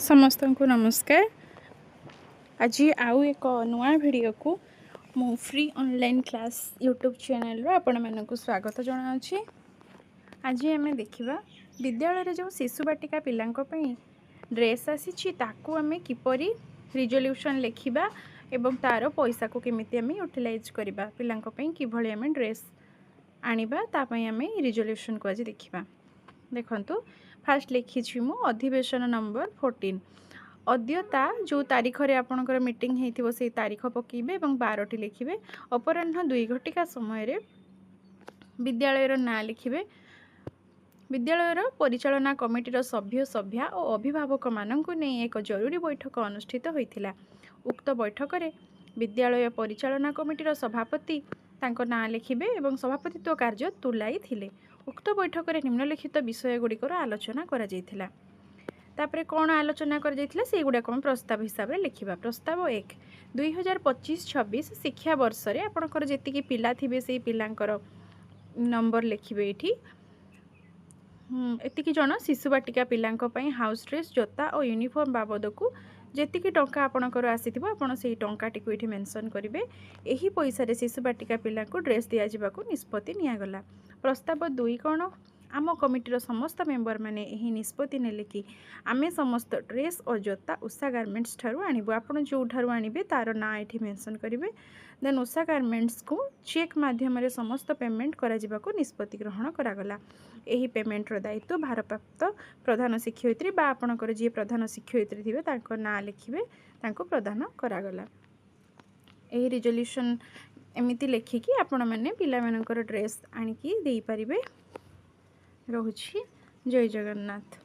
समस्त को नमस्कार। आज आउ एक नुआ वीडियो को मु free online class YouTube channel आपण मानक स्वागत जनावि। आज आम देखा विद्यालय जो शिशु बाटिका पिलांक पई ड्रेस आसी ताकू आम किपरि रिजोल्यूशन लिखा एवं तार पैसा को केमिति आम यूटिलाइज करबा पिलांक पई किभଳି आम ड्रेस आनिबा तापई आम रिजोल्यूशन को आज देखा। देखंतु फास्ट लिखी मु अधिवेशन नंबर 14 अद्यता जो तारीख रे आपणकर मीटिंग हेतिबो से तारीख पकेबे एवं 12 लिखिबे। अपराह्न 2 घटिका समय रे विद्यालयर ना लिखिबे। विद्यालयर परिचालना कमिटीर सभ्य सभ्या और अभिभावक माननकु नै एक जरूरी बैठक अनुष्ठित होइथिला। उक्त बैठक रे विद्यालय परिचालना कमिटीर सभापति तांको ना लिखिबे एवं सभापतित्व कार्य तुलाई थिले। उक्त बैठक रे निम्नलिखित विषय गुड़िकर आलोचना करा जायथिला। तापरे कौन आलोचना कर जायथिला से गुडा कम प्रस्ताव हिसाब रे लिखिबा। प्रस्ताव 1 2025-26 शिक्षा वर्ष रे आपनकर जेतिकी पिला थिबे से पिलांकर नंबर लिखिबे। एठी एतिकी जन शिशु बाटिका पिलांक पई हाउस ड्रेस जोता और यूनिफॉर्म बाबद को जेतिकी टंका आपणकर आसीथिबो आपण सेही टंकाटी को एठी मेंशन करिवे। एही पैसा रे शिशु बाटिका पिला को ड्रेस दिया जिबाको निष्पत्ति निया गला। प्रस्ताव 2 कौन आम कमिटीर समस्त मेंबर माने एही निष्पत्ति नेले कि आमे समस्त ड्रेस और जोता उषा गारमेंट्स ठारू आनिबो। आपण जो ठारू आनिबे तार ना एठी मेंशन करिवे। देन उषा गारमेंट्स को चेक माध्यम रे समस्त पेमेंट करा जिबाको निष्पत्ति ग्रहण करा गला। एही पेमेंट रो दायित्व भारप्राप्त प्रधान शिक्षयित्री बा आपणकर जे प्रधान शिक्षयित्री थिबे तांको ना लिखिबे तांको प्रदान करा गला। एही रिजोल्यूशन एमिति लेखिकी आपण माने पिला मानकर ड्रेस आनिकी देई परिबे। रहुछि जय जगन्नाथ।